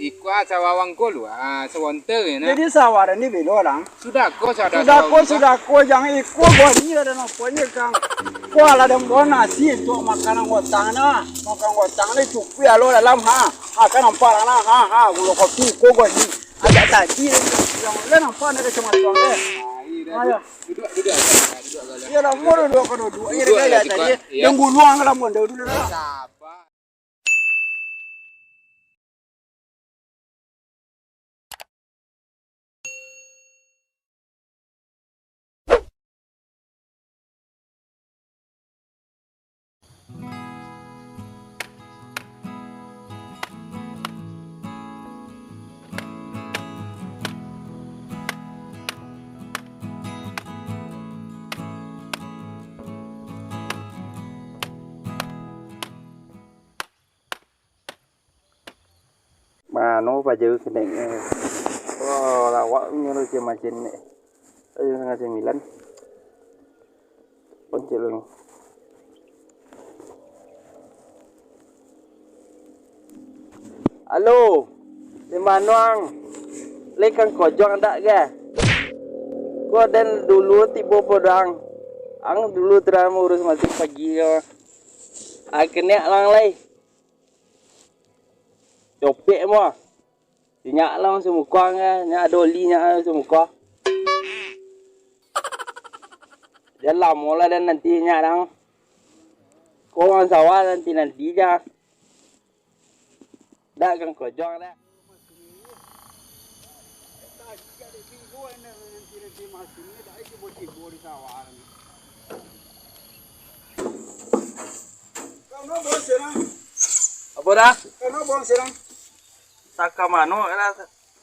ikwa sawawang ko lu sawonte na. Jadi sawaran ni belo orang. Sudah ko jangan ikut boni ada nak punya kang. Ko ala dem bona si tu makanan ngotang na. Makan ngotang ni cukup ya lo dalam ha. Kan nampak na ha gulo kopi ko boni. Ada tadi yang le nampak nak cuma tuang le. Ayo. Duduk. Ya lah mau duduk ko duduk. Ini dia tadi. Yang guluang lah mau duduk lah. Sabar. Mà nó phải giữ cái này là quá như nó chỉ mà trên này đây là trên 9 vẫn chỉ luôn alo di mana lekan kojong ada ke gua dan dulu tiba podang ang dulu terang urus masih pagi ya akhirnya lang lay copek mah nyak lang semuka nyak doli nyak semuka dia lama lah dan nanti nyak dang kau orang sawah nanti aja dah kan kojong dah apa dah? Kenapa serang? Saka mano era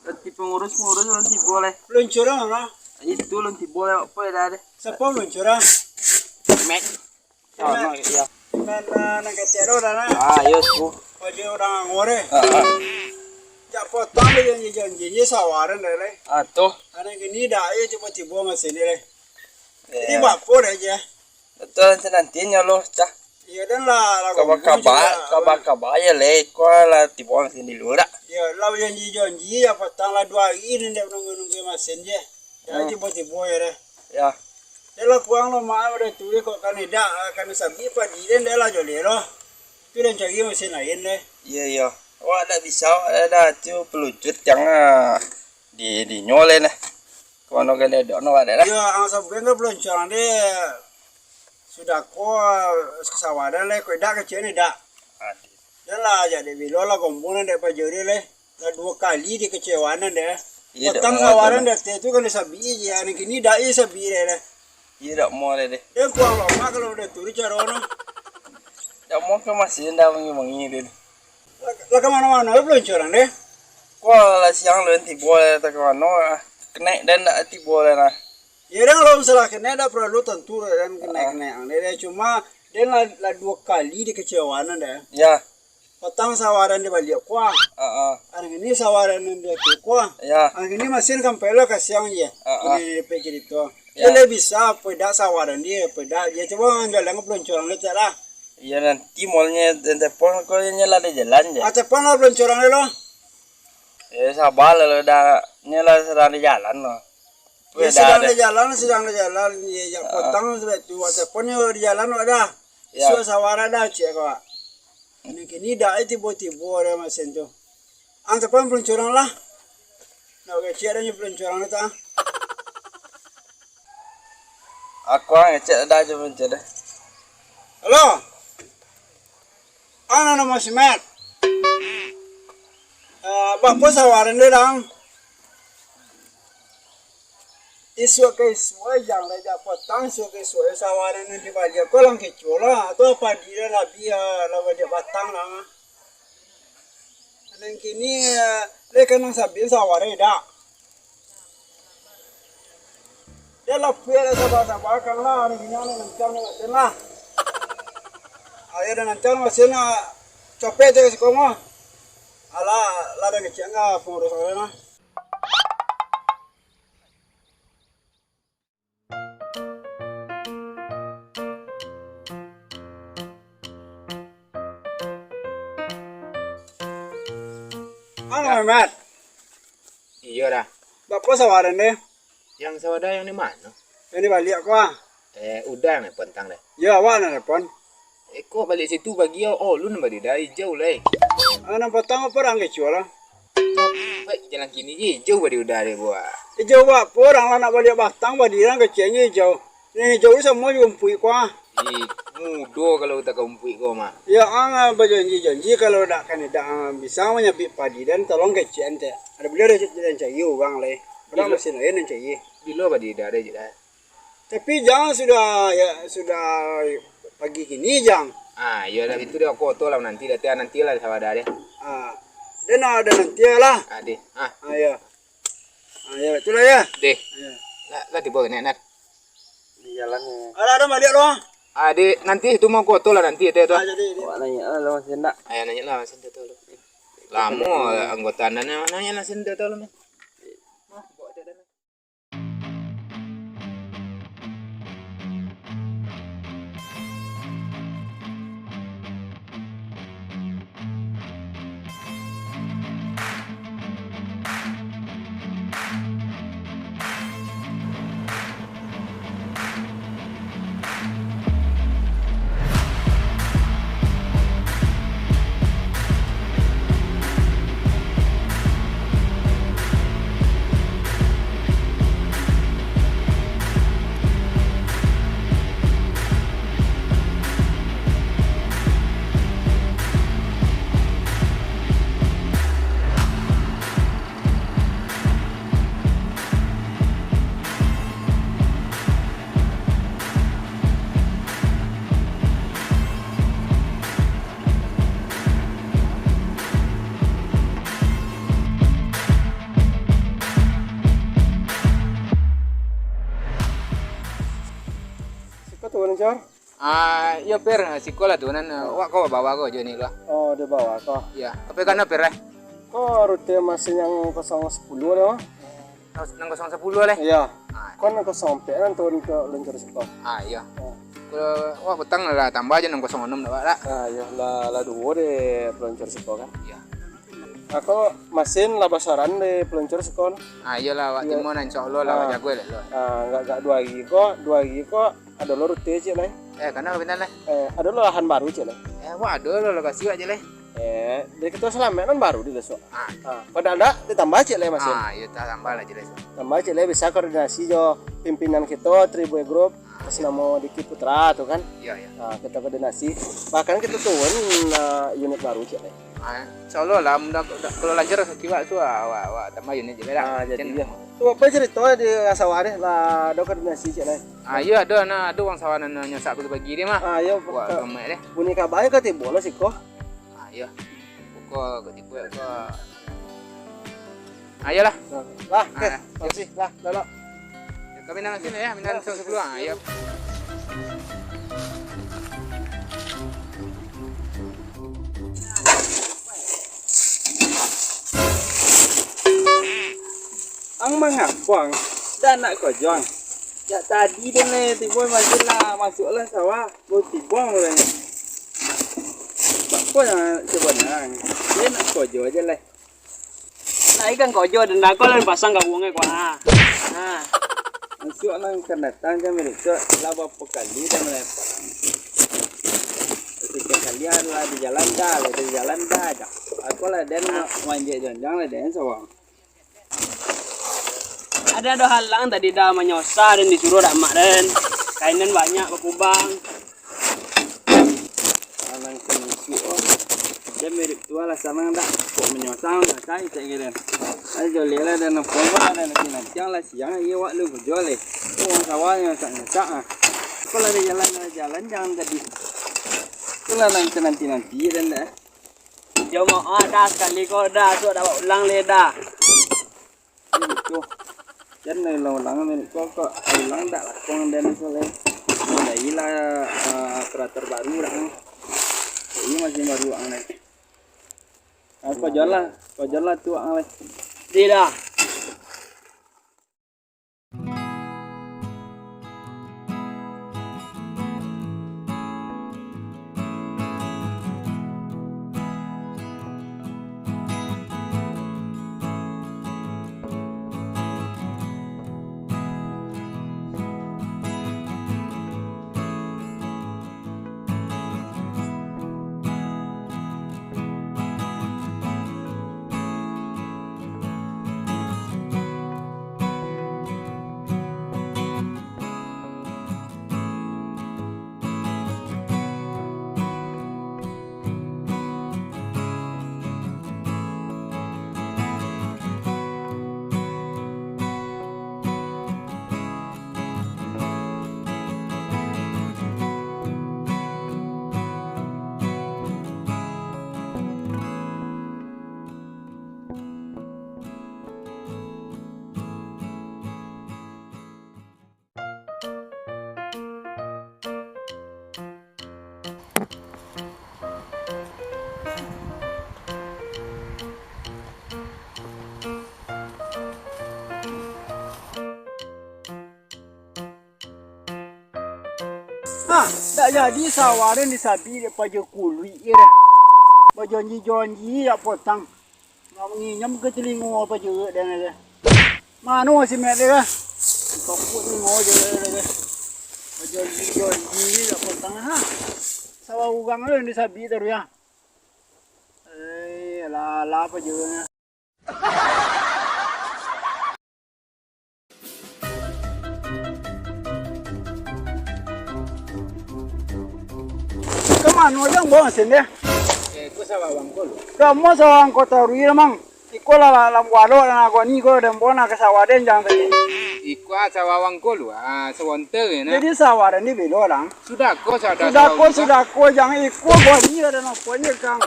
nanti pengurus nanti boleh Luncuran lah. itu nanti boleh apa ya deh Siapa luncuran? mek no ya Nang kecero dah na. yes bu Ojo orang ngore. Ya potong dia janji sawaran dah le. tuh Ana gini dah ayo coba tiba mesin le. Ini bapor aja. betul nanti nyalo cah Iya dan lah. kabar ya le kau lah tiba sini dulu dah Ya lah janji ya potong lah 2 hari ni dia nunggu mesin je. Ya coba tiba ya deh. ya Dela kuang lo maa udah tuh kok kanida kan sabi pa di den dela jolero. Tu dan cari mesin lain deh. iya wah ada bisa ada tu pelucut yang di nyole nah kono kan ada no ada lah Ya ang sabi nga belum corang deh. Sudah ko kesawaran le ko dak kecil ni dak. Dela jadi bilo lah komponen deh pa jori le. Lah 2 kali di kecewaan deh. Potong sawaran deh tu kan sabi ya ni kini dak i sabi deh. iya dak mau deh Dia kuang lo maa kalau udah turi carono. dak mau ke masih dah mengi deh Lah kemana-mana belum corang deh. kau lah siang lu nanti boleh tak mano kena dan dak nanti boleh nah Ya dan kalau misalnya kena ada perlu tentu dan kena dia cuma dia lah 2 kali di kecewaan deh. ya Potong sawaran dia balik kuah. Hari ini sawaran dia kuah. ya Hari ini mesin kampelo kasiang je. Di pikir itu. Ya. Dia bisa peda sawaran dia peda dia coba jalan peloncoran le lah. iya nanti malnya dan telepon kau nyala di jalan je Acapan lah peloncoran le lo. sabar lah dah nyala sedang di jalan loh Ya sedang di jalan ya potong itu acapan di jalan ada. Ya. So sawaran dah cek kok. Ini kini dah tiba-tiba ada mesin tu. Acapan peloncoran lah. Nah, kecil ada peloncoran itu. aku ngecek dah cuma cek dah Halo. Ana nama Simet. Bapak sawaran dia dong. Isu ke isu yang lagi potong isu ke isu sawaran nanti balik kau lang kecola atau apa dia lebih lawan dia batang lah. Dan kini lekan nang sabi sawaran dah. Dia lapir sabar kan lah ni kini ana nancang mesin lah. Ayo dan nancang mesin copet je sekolah. Ala la dan kecil ngah pengurus orang lah. Ang Mehmet. Iya dah. Bapak sawaran deh. Yang sawada yang di mana? Ini balik aku ah. Udah nih pentang deh. Ya awak nak pon. Kok balik situ bagi lu nambah di dari jauh lah. Anak petang apa orang kecuali lah. Jalan kini je jauh badi udah deh buat. Hijau pak, orang lah nak balik batang badi orang kecilnya hijau. Ini hijau semua juga empui kuah. Mudah kalau kita kumpul kau mah. Ya ang berjanji kalau tak kan tidak bisa menyabit padi dan tolong kecil ente. Ada beliau ada jalan cayu bang leh. Ada mesin lain yang cayu. Di luar badi dah ada je dah. Tapi jangan sudah pagi kini jang. Ya dah itu dia kotor lah nanti dah nanti lah sawada deh. Dan ada nanti lah. Deh. Ya. Ya itulah ya. Deh. Ya. Lah tiba net. Di jalannya. Ada balik loh. Dek nanti itu mau kotor lah nanti itu. Jadi. Wah nanya lah masih enggak. Ayo nanya lah mesin itu lu. Lama anggota nanya lah mesin itu lu. Kau tuh Cor? Ya per sekolah tu nan wak kau bawa kau je ni lah. Oh dia bawa kau. Ya, apa kan per eh? Kau rute masih yang 010 deh. Nang 010 leh. Iya. Kau nak 0 nan turun ke luncur sekolah. Iya. Kalau wak petang lah tambah aja nang 06 dah lah. Iya lah dua deh peluncur sekolah kan. Iya. Aku mesin lah basaran deh peluncur sekolah. Iyalah wak timon insyaallah lah jago lah. Enggak 2 gigi kok ada lo rute cik lah. Karena benar lah. Ada lo lahan baru cik lah. Wak ada lo kasih aja leh. Dari ketua Selamet kan baru di lesok. Pada ada ditambah cik lah mesin. Iya tambah lah jelas. Tambah cik lah bisa koordinasi jo pimpinan kita Triboy Group terus nama Diki Putra tuh kan. Iya. Kita koordinasi. Bahkan kita turun unit baru cik lah. Insyaallah lah kalau lancar kiwak tu wak tambah unit je lah. Jadi dia. Tu apa cerita di sawah deh lah ada koordinasi cik lah. Iya ada uang sawanan nyosak bagi dia mah. Ya Wak ramai deh. bunyi kabai ke tibo lah sih kok. Iya. Pokok ketipu ke. Ayolah. Lah, oke. Makasih. Lah, lalu. Kami nang sini ya, minang 10. Iya. Ang mengapang dan nak kojong. Ya tadi deh nih tiboy masuklah sawah, buat tibuang boleh. Bapak yang sebenarnya dia nak kojo aja lah. Nah, ikan kojo dan aku lan pasang gak uangnya kuah. Nah, Masuk lang kanatan kami dito laba kali dan melepas. Ketika kalian lah di jalan dah, aku lah dan manja jonjang lah dan sawang. ada halang tadi dah menyosa dan disuruh dak mak dan kainan banyak berkubang. Alang kenusu dia mirip tua lah sama ndak kok menyosang dah kai cek gitu. Ayo lela dan pompa dan nanti lah siang iya wak lu jual le. Uang sawahnya sak ah. Kalau ada jalan jangan tadi. Itulah nanti dan dah. Jauh mau ada sekali kok dah tu dapat ulang le dah. Itu. Jadi ulang mirip kok ulang dak lah kong dan soleh. Dah ilah operator baru dah. Ini masih baru ang nih. Kau jalan tu ang nih. Tidak. Ha, dah jadi sawaran disabi pajo kului ira. Pajo jonji ya potang. Ngam nyam ke telingo pajo dan ada. Mano si mek dia. Kau put ni ngo je dia. Pajo jonji ya potang ha. Sawa ugang le disabi terus ya. La pajo nya. Kemana yang bawa sini? Ko sa wawangkolo. Kamu seorang kota Rui mang. Ikola la walo na ko ni ko dem bona ke sawaden jang tadi. Ikwa sa wawangkolo. Sa wonte na. Jadi sawaden ni belo lang. Sudah ko jang iko go ni ada no ko ni kang.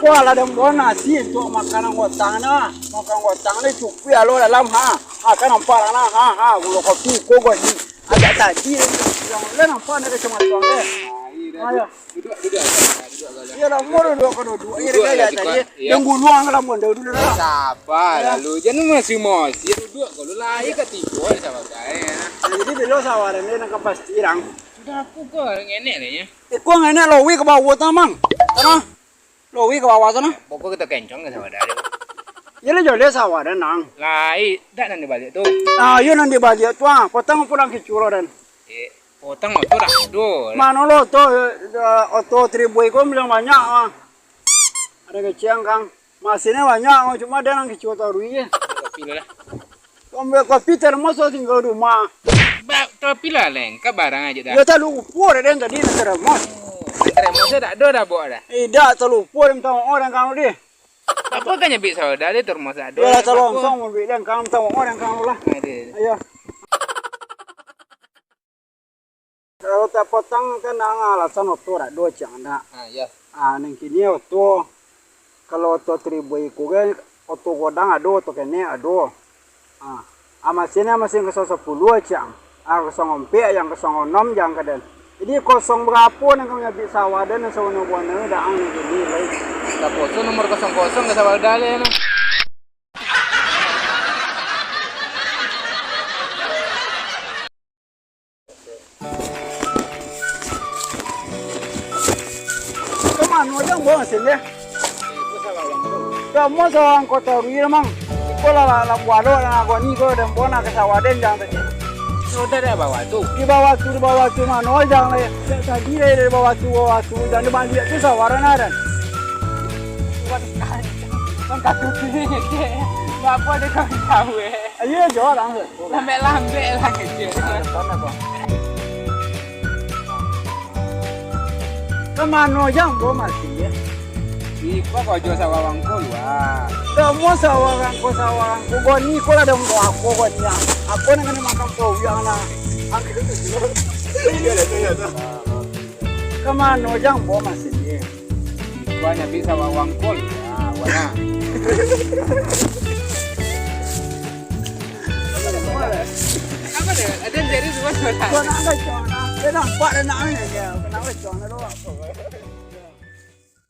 Ko la dem bona si to makanan ko tana. Makan ko tana cukup ya lo dalam ha. Akan nampak na ha gulo ko pi ko go ni. Ada tadi yang le nampak na ke cuma tuang le. Ayo. Duduk. Ya lah moro do ko do. Ira kaya tadi. Yang guluang la mo do dulu lah. Sabar lalu. Jangan masih mosi. Duduk kalau lahi ke tibo sama saya. Jadi belo sawaran ni nak pasti rang. Sudah aku kok ngene nya. Ko ngene lowi ke bawah tamang. Sana. Lowi ke bawah sana. Pokok kita kencang ke sama dari. Ya le jole sawaran nang. Lahi dak nanti balik tu. Ah, yo nanti balik tu ah. Potong pulang ke culo dan. Potong motor dah. Duh. Mana lo to oto tribu ko bilang banyak ah. Ada keciang kang. Mesinnya banyak cuma dia nang ke culo Rui. Pilih lah. Kombe kopi termos tinggal rumah. Tapi lah lengkap barang aja dah. Ya tak lupa dan tadi nak termos. Termosnya tak ada dah bawa dah. Tidak terlupa dem tahu orang kang dia. Apa kan nyebik saudara dia termos ada. Ya tolong song mo bilang kang tahu orang kang lah. Ayo. Kalau tak potong kan alasan oto dah dua jangan dah. Ya. Neng kini oto kalau oto tribu iku kan oto godang ado oto kene ado. Amasinnya masih ke 10 jam. Kosong empat yang kosong 6 jam kaden. Jadi kosong berapa nang kau nyabit sawadan yang sawana buana dah ang gini lagi. Tak poso nomor 00 ke sawadale no. Kemana yang bawa sini? Kamu seorang kota Rui mang. Ikola la walo na ko ni ko dem bona ke sawaden jang tadi. Saudara bawa tu. Di bawah tu mana jang le. Tadi di bawah tu dan di balik tu sawaran ada. Con cắt cái gì mà qua đây không tahu Ayo jo lang. lambe lah kecil. Kemana yang bawa masih? Ikwa kau jual sawawangkolo. Kamu sawaran ko goni ko la dem ko ako goni ya. Ako nang ni makan po yang na. Ang kitu. Kemana yang bawa masih? Ikwa nyabik sawawangkolo. Wana. Apa deh? Ada dari semua suara. Kau nak cakap, dia nampak dia nak ni dia. Kenapa cakap